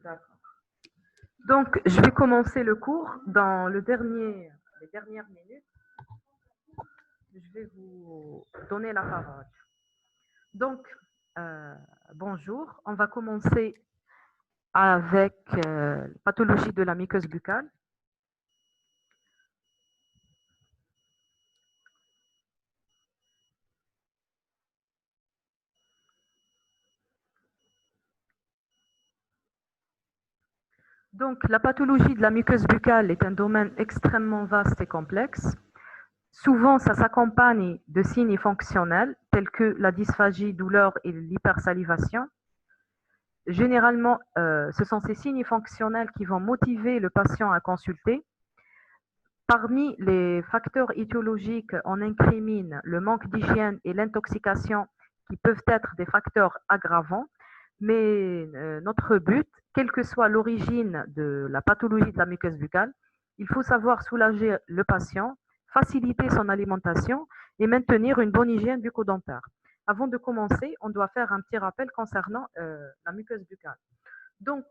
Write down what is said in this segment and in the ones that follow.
D'accord. Donc, je vais commencer le cours dans les dernières minutes. Je vais vous donner la parole. Donc, euh, bonjour. On va commencer avec pathologie de la muqueuse buccale. Donc, la pathologie de la muqueuse buccale est un domaine extrêmement vaste et complexe. Souvent, ça s'accompagne de signes fonctionnels tels que la dysphagie, douleur et l'hypersalivation. Généralement, ce sont ces signes fonctionnels qui vont motiver le patient à consulter. Parmi les facteurs étiologiques, on incrimine le manque d'hygiène et l'intoxication qui peuvent être des facteurs aggravants. Mais notre but, quelle que soit l'origine de la pathologie de la muqueuse buccale, il faut savoir soulager le patient, faciliter son alimentation et maintenir une bonne hygiène bucco-dentaire. Avant de commencer, on doit faire un petit rappel concernant la muqueuse buccale. Donc,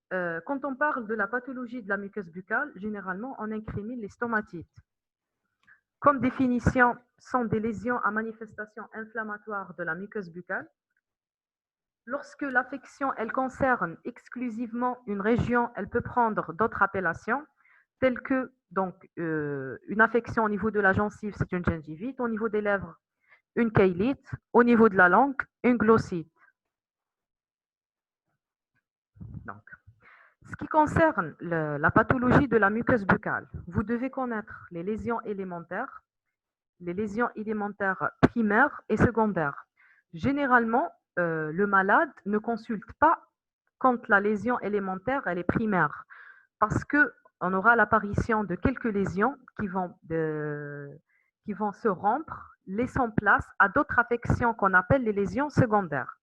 quand on parle de la pathologie de la muqueuse buccale, généralement, on incrimine les stomatites. Comme définition, sont des lésions à manifestation inflammatoire de la muqueuse buccale. Lorsque l'affection elle concerne exclusivement une région, elle peut prendre d'autres appellations, telles que donc, une affection au niveau de la gencive, c'est une gingivite, au niveau des lèvres, une chélite, au niveau de la langue, une glossite. Donc, ce qui concerne la pathologie de la muqueuse buccale, vous devez connaître les lésions élémentaires primaires et secondaires. Généralement, le malade ne consulte pas quand la lésion élémentaire elle est primaire, parce que on aura l'apparition de quelques lésions qui vont se rompre, laissant place à d'autres affections qu'on appelle les lésions secondaires.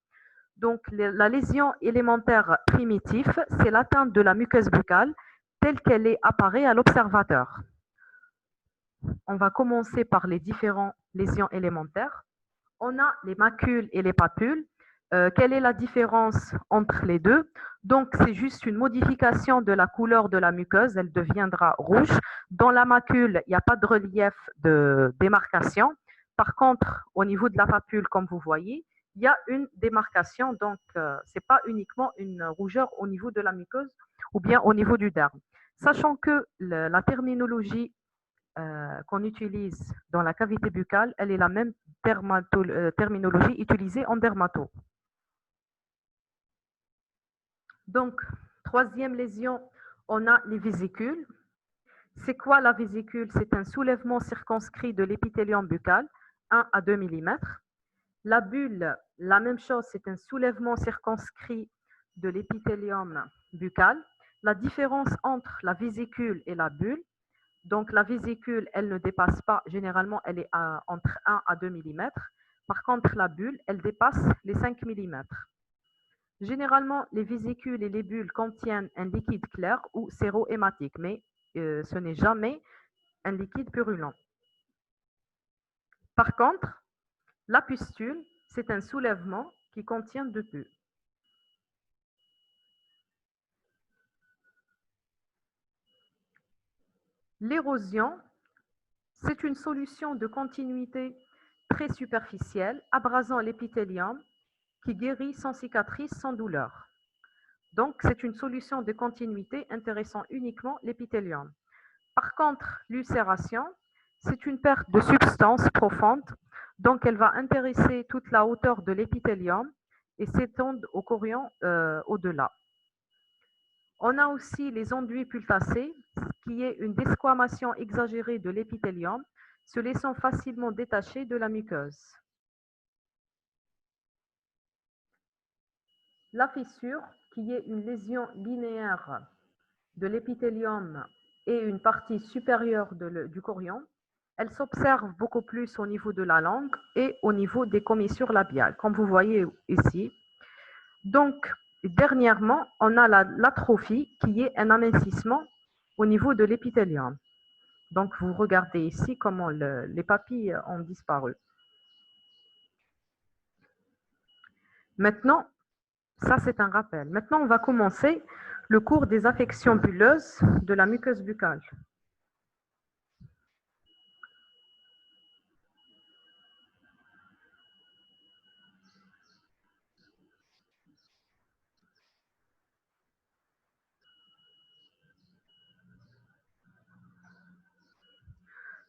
Donc, la lésion élémentaire primitive, c'est l'atteinte de la muqueuse buccale telle qu'elle est apparaît à l'observateur. On va commencer par les différentes lésions élémentaires. On a les macules et les papules. Quelle est la différence entre les deux? Donc, c'est juste une modification de la couleur de la muqueuse. Elle deviendra rouge. Dans la macule, il n'y a pas de relief de démarcation. Par contre, au niveau de la papule, comme vous voyez, il y a une démarcation. Donc, ce n'est pas uniquement une rougeur au niveau de la muqueuse ou bien au niveau du derme. Sachant que la terminologie qu'on utilise dans la cavité buccale, elle est la même terminologie utilisée en dermato. Donc, troisième lésion, on a les vésicules. C'est quoi la vésicule? C'est un soulèvement circonscrit de l'épithélium buccal, 1 à 2 mm. La bulle, la même chose, c'est un soulèvement circonscrit de l'épithélium buccal. La différence entre la vésicule et la bulle, donc la vésicule, elle ne dépasse pas, généralement, elle est entre 1 à 2 mm. Par contre, la bulle, elle dépasse les 5 mm. Généralement, les vésicules et les bulles contiennent un liquide clair ou sérohématique, mais ce n'est jamais un liquide purulent. Par contre, la pustule, c'est un soulèvement qui contient de pus. L'érosion, c'est une solution de continuité très superficielle, abrasant l'épithélium, qui guérit sans cicatrice, sans douleur. Donc, c'est une solution de continuité intéressant uniquement l'épithélium. Par contre, l'ulcération, c'est une perte de substance profonde, donc elle va intéresser toute la hauteur de l'épithélium et s'étendre au corion au-delà. On a aussi les enduits pultacés, qui est une desquamation exagérée de l'épithélium, se laissant facilement détacher de la muqueuse. La fissure, qui est une lésion linéaire de l'épithélium et une partie supérieure du corion, elle s'observe beaucoup plus au niveau de la langue et au niveau des commissures labiales, comme vous voyez ici. Donc, dernièrement, on a l'atrophie, qui est un amincissement au niveau de l'épithélium. Donc, vous regardez ici comment les papilles ont disparu. Maintenant, ça c'est un rappel. Maintenant, on va commencer le cours des affections bulleuses de la muqueuse buccale.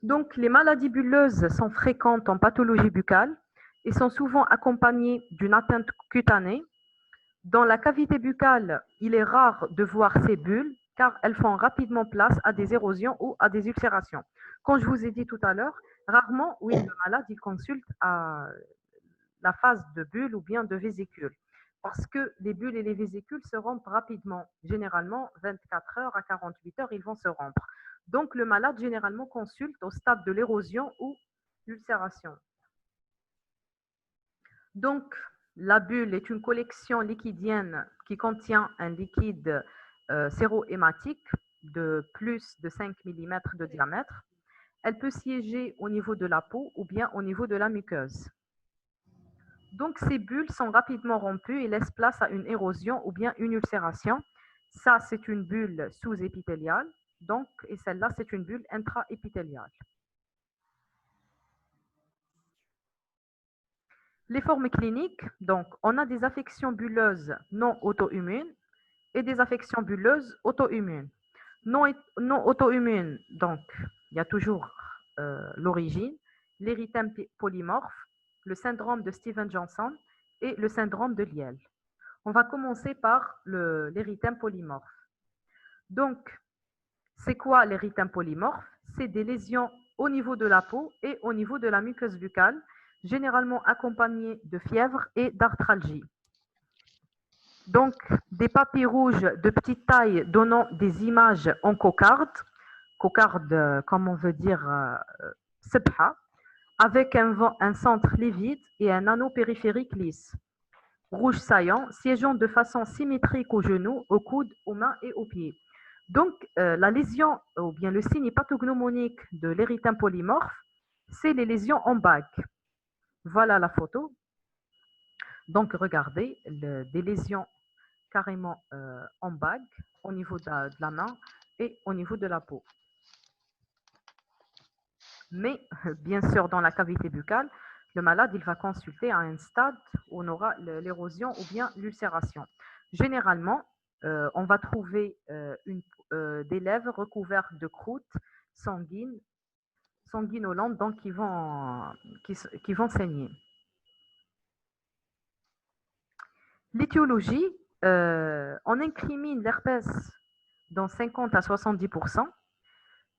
Donc, les maladies bulleuses sont fréquentes en pathologie buccale et sont souvent accompagnées d'une atteinte cutanée. Dans la cavité buccale, il est rare de voir ces bulles car elles font rapidement place à des érosions ou à des ulcérations. Comme je vous ai dit tout à l'heure, rarement, oui, le malade il consulte à la phase de bulle ou bien de vésicule parce que les bulles et les vésicules se rompent rapidement. Généralement, 24 heures à 48 heures, ils vont se rompre. Donc, le malade généralement consulte au stade de l'érosion ou l'ulcération. Donc, la bulle est une collection liquidienne qui contient un liquide sérohématique de plus de 5 mm de diamètre. Elle peut siéger au niveau de la peau ou bien au niveau de la muqueuse. Donc, ces bulles sont rapidement rompues et laissent place à une érosion ou bien une ulcération. Ça, c'est une bulle sous-épithéliale. Donc, et celle-là, c'est une bulle intra-épithéliale. Les formes cliniques, donc, on a des affections bulleuses non auto-immunes et des affections bulleuses auto-immunes. Non auto-immunes, donc, il y a toujours l'origine, l'érythème polymorphe, le syndrome de Stevens-Johnson et le syndrome de Lyell. On va commencer par l'érythème polymorphe. Donc, c'est quoi l'érythème polymorphe? C'est des lésions au niveau de la peau et au niveau de la muqueuse buccale, généralement accompagnées de fièvre et d'arthralgie. Donc, des papilles rouges de petite taille donnant des images en cocarde, comme on veut dire, sebha, avec un centre livide et un anneau périphérique lisse. Rouge saillant, siégeant de façon symétrique aux genoux, aux coudes, aux mains et aux pieds. Donc, la lésion, ou bien le signe pathognomonique de l'érythème polymorphe, c'est les lésions en bague. Voilà la photo. Donc, regardez, des lésions carrément en bague au niveau de la main et au niveau de la peau. Mais, bien sûr, dans la cavité buccale, le malade il va consulter à un stade où on aura l'érosion ou bien l'ulcération. Généralement, on va trouver des lèvres recouvertes de croûtes sanguinolentes, donc qui vont saigner. L'étiologie, on incrimine l'herpès dans 50 à 70%.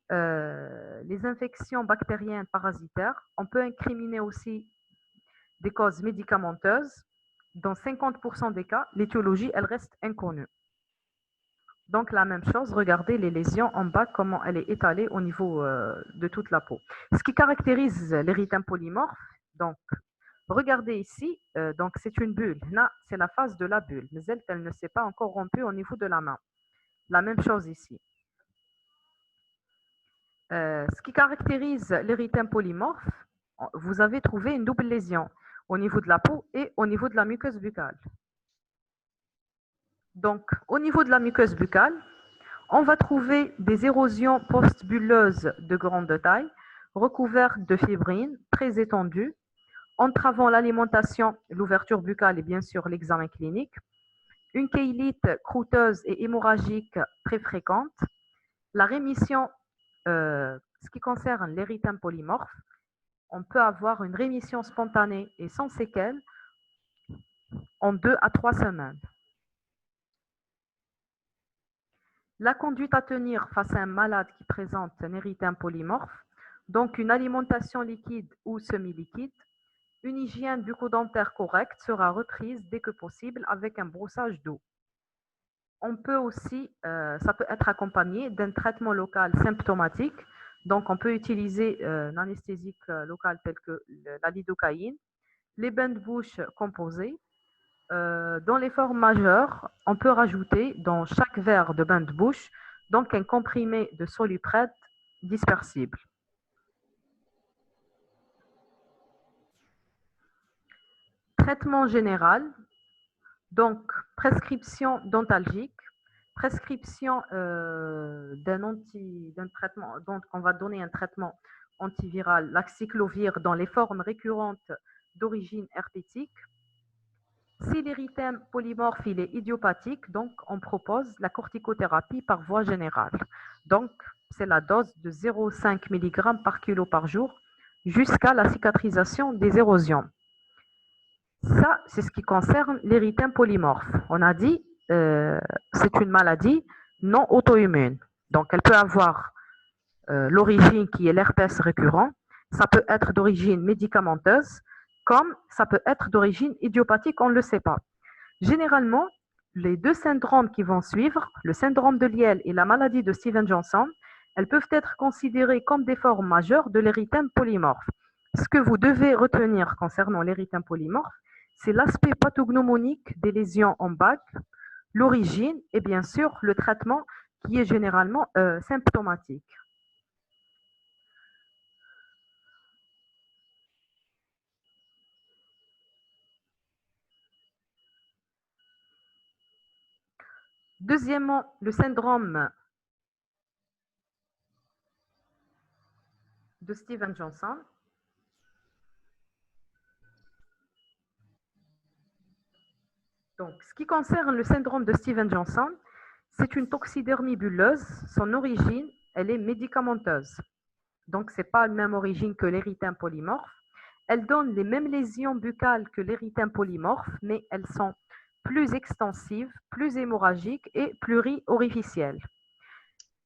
Les infections bactériennes parasitaires, on peut incriminer aussi des causes médicamenteuses. Dans 50% des cas, l'étiologie, elle reste inconnue. Donc, la même chose, regardez les lésions en bas, comment elle est étalée au niveau de toute la peau. Ce qui caractérise l'érythème polymorphe, donc, regardez ici, donc c'est une bulle. Là, c'est la phase de la bulle, mais elle ne s'est pas encore rompue au niveau de la main. La même chose ici. Ce qui caractérise l'érythème polymorphe, vous avez trouvé une double lésion au niveau de la peau et au niveau de la muqueuse buccale. Donc, au niveau de la muqueuse buccale, on va trouver des érosions post-bulleuses de grande taille, recouvertes de fibrines très étendues, entravant l'alimentation, l'ouverture buccale et bien sûr l'examen clinique, une chélite croûteuse et hémorragique très fréquente, la rémission, ce qui concerne l'érythème polymorphe, on peut avoir une rémission spontanée et sans séquelles en 2 à 3 semaines. La conduite à tenir face à un malade qui présente un érythème polymorphe, donc une alimentation liquide ou semi-liquide, une hygiène bucco-dentaire correcte sera reprise dès que possible avec un brossage d'eau. On peut aussi, ça peut être accompagné d'un traitement local symptomatique. Donc, on peut utiliser un anesthésique local tel que la lidocaïne, les bains de bouche composés. Dans les formes majeures, on peut rajouter dans chaque verre de bain de bouche donc un comprimé de Soluprède dispersible. Traitement général, donc prescription dentalgique, prescription d'un traitement, donc on va donner un traitement antiviral, l'acyclovir, dans les formes récurrentes d'origine herpétique. Si l'érythème polymorphe il est idiopathique, donc on propose la corticothérapie par voie générale. Donc, c'est la dose de 0,5 mg par kilo par jour jusqu'à la cicatrisation des érosions. Ça, c'est ce qui concerne l'érythème polymorphe. On a dit c'est une maladie non auto-immune. Donc, elle peut avoir l'origine qui est l'herpès récurrent. Ça peut être d'origine médicamenteuse, comme ça peut être d'origine idiopathique, on ne le sait pas. Généralement, les deux syndromes qui vont suivre, le syndrome de Lyell et la maladie de Stevens-Johnson, elles peuvent être considérées comme des formes majeures de l'érythème polymorphe. Ce que vous devez retenir concernant l'érythème polymorphe, c'est l'aspect pathognomonique des lésions en bac, l'origine et bien sûr le traitement qui est généralement symptomatique. Deuxièmement, le syndrome de Stevens-Johnson. Donc, ce qui concerne le syndrome de Stevens-Johnson, c'est une toxidermie bulleuse. Son origine, elle est médicamenteuse. Donc, ce n'est pas la même origine que l'érythème polymorphe. Elle donne les mêmes lésions buccales que l'érythème polymorphe, mais elles sont plus extensives, plus hémorragiques et pluriorificielles.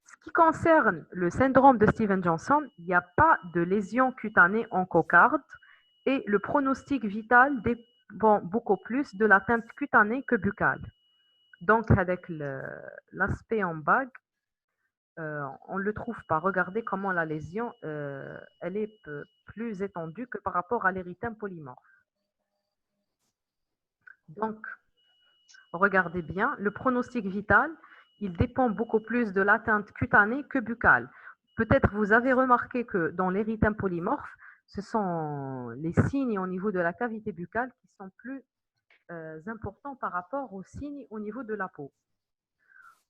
Ce qui concerne le syndrome de Stevens-Johnson, il n'y a pas de lésion cutanée en cocarde et le pronostic vital dépend beaucoup plus de l'atteinte cutanée que buccale. Donc, avec l'aspect en bague, on ne le trouve pas. Regardez comment la lésion elle est plus étendue que par rapport à l'érythème polymorphe. Donc, regardez bien, le pronostic vital, il dépend beaucoup plus de l'atteinte cutanée que buccale. Peut-être vous avez remarqué que dans l'érythème polymorphe, ce sont les signes au niveau de la cavité buccale qui sont plus importants par rapport aux signes au niveau de la peau.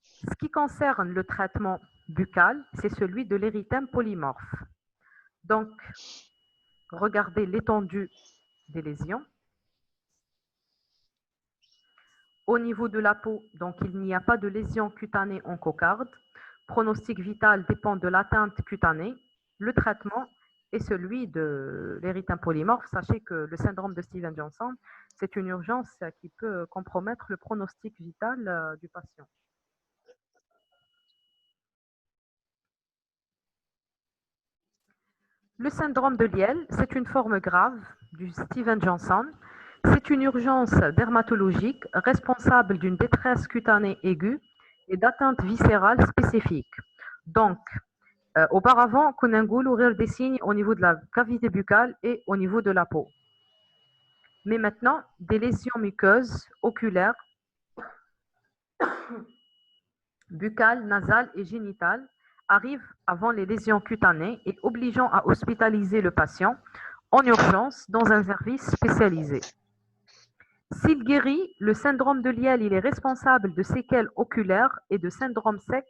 Ce qui concerne le traitement buccal, c'est celui de l'érythème polymorphe. Donc, regardez l'étendue des lésions. Au niveau de la peau, donc il n'y a pas de lésion cutanée en cocarde. Pronostic vital dépend de l'atteinte cutanée. Le traitement est celui de l'érythème polymorphe. Sachez que le syndrome de Stevens-Johnson, c'est une urgence qui peut compromettre le pronostic vital du patient. Le syndrome de Lyell, c'est une forme grave du Stevens-Johnson. C'est une urgence dermatologique responsable d'une détresse cutanée aiguë et d'atteinte viscérale spécifique. Donc, auparavant, on a des signes au niveau de la cavité buccale et au niveau de la peau. Mais maintenant, des lésions muqueuses, oculaires, buccales, nasales et génitales arrivent avant les lésions cutanées et obligeant à hospitaliser le patient en urgence dans un service spécialisé. S'il guérit, le syndrome de Lyell il est responsable de séquelles oculaires et de syndrome sec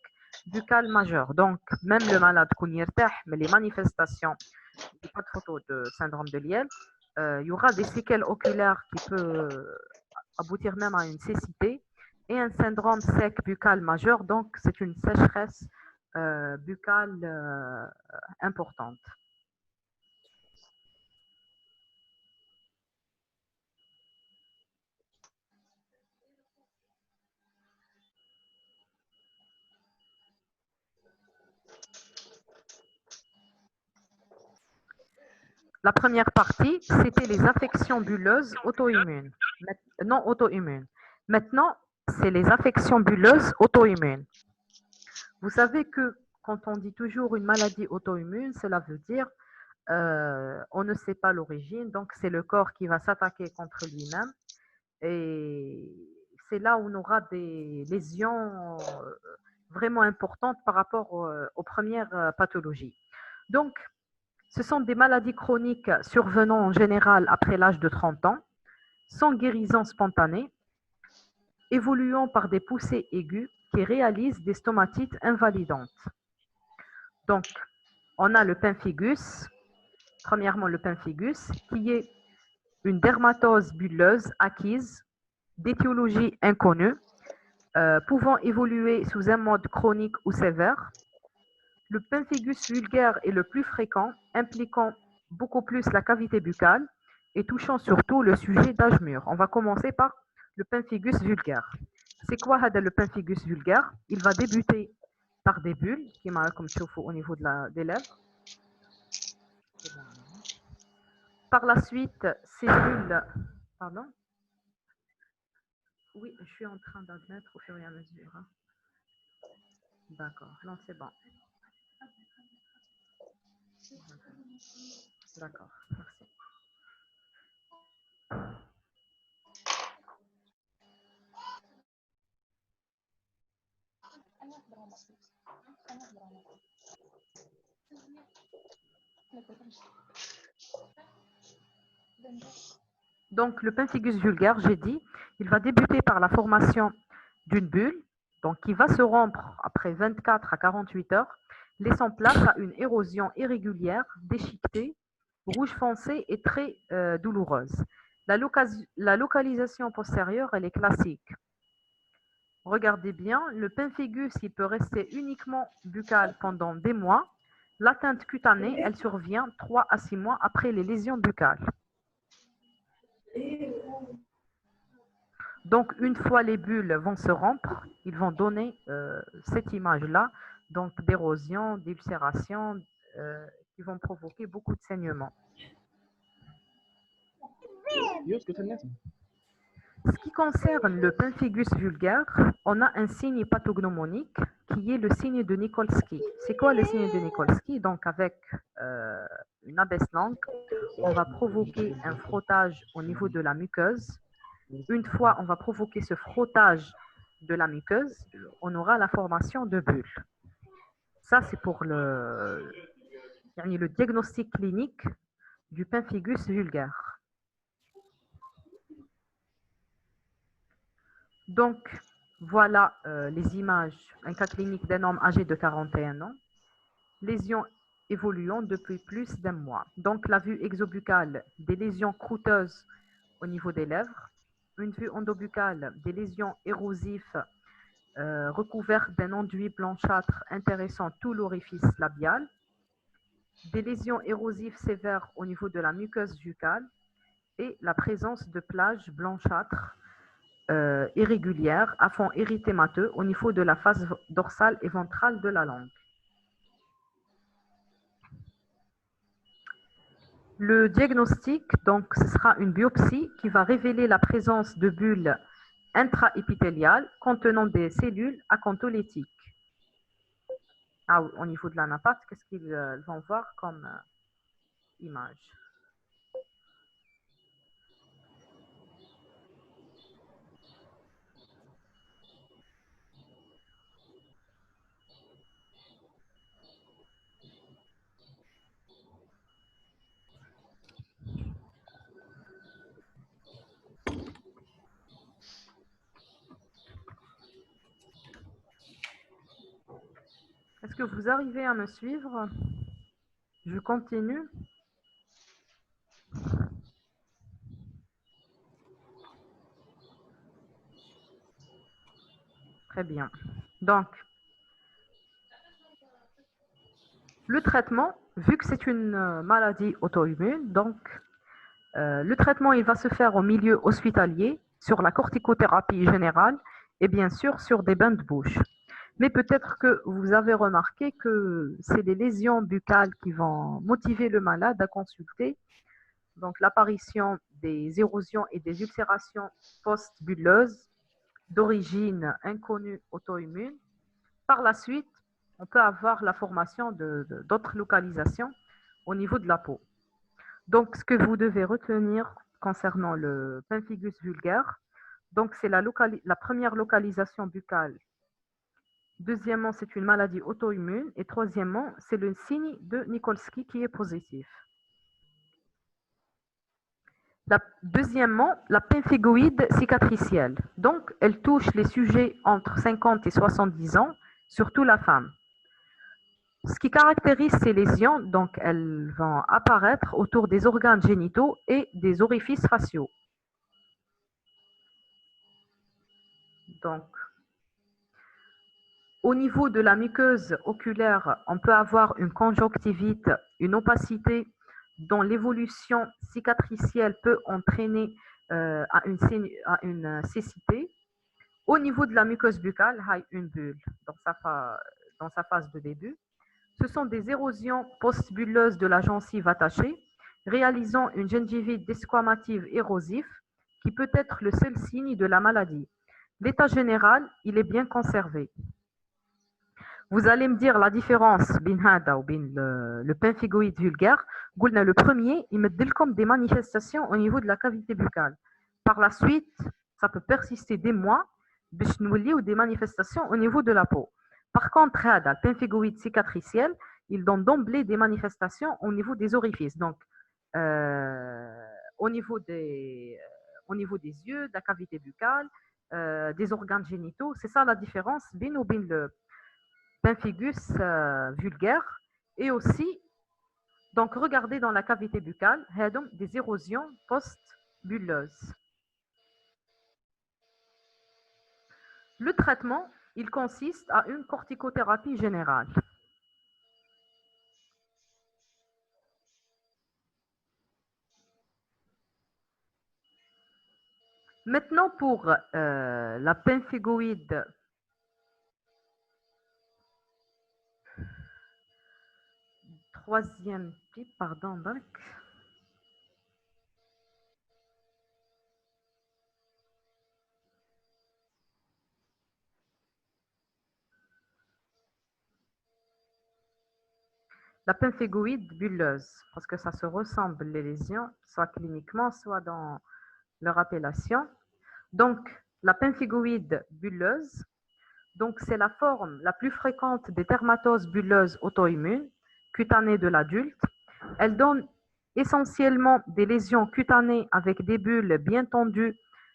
buccal majeur. Donc, même le malade mais les manifestations, il n'y a pas de photo de syndrome de Lyell, il y aura des séquelles oculaires qui peuvent aboutir même à une cécité et un syndrome sec buccal majeur. Donc, c'est une sécheresse buccale importante. La première partie, c'était les affections bulleuses auto-immunes, non auto-immunes. Maintenant, c'est les affections bulleuses auto-immunes. Vous savez que quand on dit toujours une maladie auto-immune, cela veut dire on ne sait pas l'origine, donc c'est le corps qui va s'attaquer contre lui-même. Et c'est là où on aura des lésions vraiment importantes par rapport aux premières pathologies. Donc, ce sont des maladies chroniques survenant en général après l'âge de 30 ans, sans guérison spontanée, évoluant par des poussées aiguës qui réalisent des stomatites invalidantes. Donc, on a le pemphigus, premièrement le pemphigus, qui est une dermatose bulleuse acquise, d'étiologie inconnue, pouvant évoluer sous un mode chronique ou sévère. Le pemphigus vulgaire est le plus fréquent, impliquant beaucoup plus la cavité buccale et touchant surtout le sujet d'âge mûr. On va commencer par le pemphigus vulgaire. C'est quoi le pemphigus vulgaire? Il va débuter par des bulles, qui comme au niveau des lèvres. Par la suite, ces bulles... Pardon? Oui, je suis en train d'admettre au fur et à mesure. D'accord, non, c'est bon. D'accord, merci. Donc, le pemphigus vulgaire, j'ai dit, il va débuter par la formation d'une bulle, donc qui va se rompre après 24 à 48 heures, laissant place à une érosion irrégulière, déchiquetée, rouge foncé et très douloureuse. La localisation postérieure, elle est classique. Regardez bien, le pemphigus, il peut rester uniquement buccal pendant des mois. L'atteinte cutanée, elle survient 3 à 6 mois après les lésions buccales. Donc, une fois les bulles vont se rompre, ils vont donner cette image-là, donc d'érosion, d'ulcération, qui vont provoquer beaucoup de saignements. Ce qui concerne le pemphigus vulgaire, on a un signe pathognomonique qui est le signe de Nikolsky. C'est quoi le signe de Nikolsky? Donc, avec une abaisse-langue, on va provoquer un frottage au niveau de la muqueuse. Une fois on va provoquer ce frottage de la muqueuse, on aura la formation de bulles. Ça, c'est pour le diagnostic clinique du pemphigus vulgaire. Donc, voilà les images, un cas clinique d'un homme âgé de 41 ans, lésions évoluant depuis plus d'un mois. Donc, la vue exobuccale, des lésions croûteuses au niveau des lèvres, une vue endobuccale, des lésions érosives recouvertes d'un enduit blanchâtre intéressant tout l'orifice labial, des lésions érosives sévères au niveau de la muqueuse buccale et la présence de plages blanchâtres irrégulières à fond érythémateux au niveau de la face dorsale et ventrale de la langue. Le diagnostic, donc, ce sera une biopsie qui va révéler la présence de bulles intraépithéliales contenant des cellules acantholytiques. Au niveau de la napate, qu'est-ce qu'ils vont voir comme image? Est-ce que vous arrivez à me suivre? Je continue. Très bien. Donc, le traitement, vu que c'est une maladie auto-immune, donc le traitement il va se faire au milieu hospitalier, sur la corticothérapie générale et bien sûr sur des bains de bouche. Mais peut-être que vous avez remarqué que c'est les lésions buccales qui vont motiver le malade à consulter. Donc l'apparition des érosions et des ulcérations post-bulleuses d'origine inconnue auto-immune. Par la suite, on peut avoir la formation d'autres localisations au niveau de la peau. Donc, ce que vous devez retenir concernant le pemphigus vulgaire, donc c'est la première localisation buccale. Deuxièmement, c'est une maladie auto-immune. Et troisièmement, c'est le signe de Nikolsky qui est positif. Deuxièmement, la pemphigoïde cicatricielle. Donc, elle touche les sujets entre 50 et 70 ans, surtout la femme. Ce qui caractérise ces lésions, donc elles vont apparaître autour des organes génitaux et des orifices faciaux. Donc, au niveau de la muqueuse oculaire, on peut avoir une conjonctivite, une opacité dont l'évolution cicatricielle peut entraîner à une cécité. Au niveau de la muqueuse buccale, il y a une bulle dans sa phase de début. Ce sont des érosions post-bulleuses de la gencive attachée, réalisant une gingivite desquamative érosive qui peut être le seul signe de la maladie. L'état général, il est bien conservé. Vous allez me dire la différence entre le pemphigoïde vulgaire. Le premier, il me dit comme des manifestations au niveau de la cavité buccale. Par la suite, ça peut persister des mois ou des manifestations au niveau de la peau. Par contre, le pemphigoïde cicatriciel, il donne d'emblée des manifestations au niveau des orifices. Donc, au niveau des yeux, de la cavité buccale, des organes génitaux. C'est ça la différence le pemphigus vulgaire et aussi, donc regardez dans la cavité buccale, des érosions post-bulleuses. Le traitement, il consiste à une corticothérapie générale. Maintenant pour la pemphigoïde troisième type, pardon, donc. La pemphigoïde bulleuse, parce que ça se ressemble les lésions, soit cliniquement, soit dans leur appellation. Donc, la pemphigoïde bulleuse, donc c'est la forme la plus fréquente des dermatoses bulleuses auto-immunes cutanées de l'adulte. Elle donne essentiellement des lésions cutanées avec des bulles bien tendues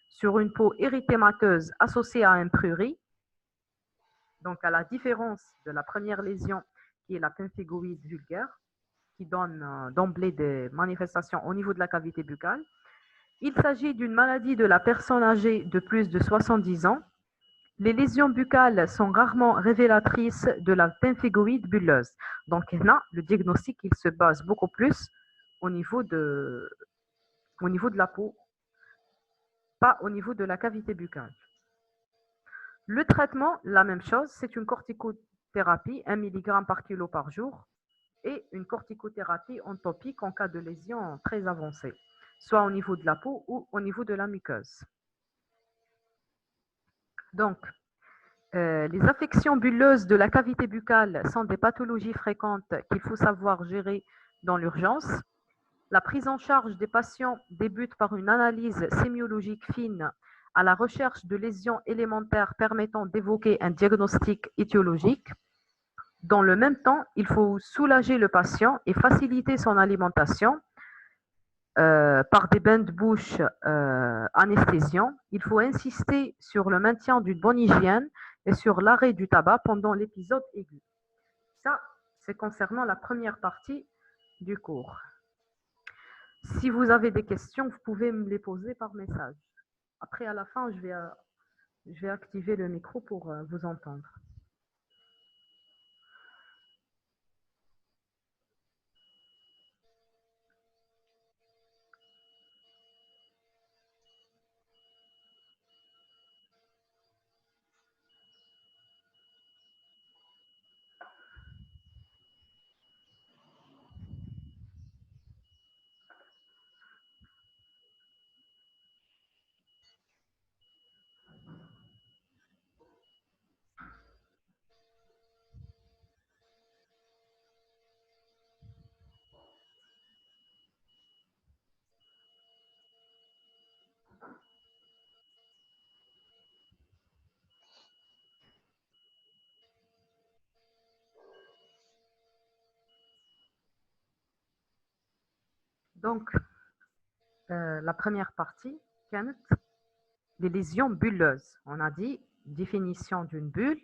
sur une peau érythémateuse associée à un prurit. Donc, à la différence de la première lésion qui est la pemphigoïde vulgaire, qui donne d'emblée des manifestations au niveau de la cavité buccale. Il s'agit d'une maladie de la personne âgée de plus de 70 ans. Les lésions buccales sont rarement révélatrices de la pemphigoïde bulleuse. Donc là, le diagnostic il se base beaucoup plus au niveau de, au niveau de la peau, pas au niveau de la cavité buccale. Le traitement, la même chose, c'est une corticothérapie, 1 mg par kilo par jour, et une corticothérapie entopique en cas de lésion très avancée, soit au niveau de la peau ou au niveau de la muqueuse. Donc, les affections bulleuses de la cavité buccale sont des pathologies fréquentes qu'il faut savoir gérer dans l'urgence. La prise en charge des patients débute par une analyse sémiologique fine à la recherche de lésions élémentaires permettant d'évoquer un diagnostic étiologique. Dans le même temps, il faut soulager le patient et faciliter son alimentation par des bains de bouche anesthésiants. Il faut insister sur le maintien d'une bonne hygiène et sur l'arrêt du tabac pendant l'épisode aigu. Ça, c'est concernant la première partie du cours. Si vous avez des questions, vous pouvez me les poser par message. Après, à la fin, je vais activer le micro pour vous entendre. Donc, la première partie, les lésions bulleuses. On a dit définition d'une bulle,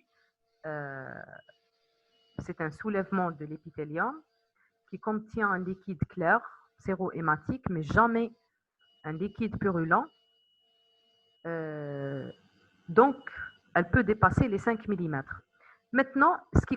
c'est un soulèvement de l'épithélium qui contient un liquide clair, sérohématique, mais jamais un liquide purulent. Donc, elle peut dépasser les 5 mm. Maintenant, ce qui